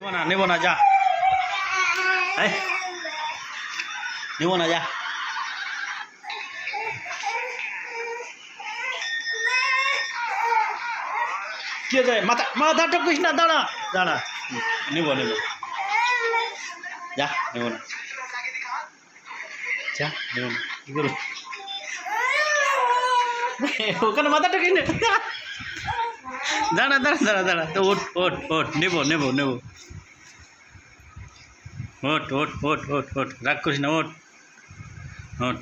নেব না যা, নেব না যা। কে যায়? মাথা মাথা টুকিস না, দাঁড়া দাঁড়া। নেব নেব, যা নেব না, যা নেব না। কি করব? ওখানে মাথা টুকিস না। দাঁড়া দাঁড়া দাঁড়া দাঁড়া, তো ওঠ ওঠ ওঠ, নেব নেব নেব। ওঠ ওঠ ওঠ ওঠ ওঠ, রাগ করিস না, ওঠ ওঠ।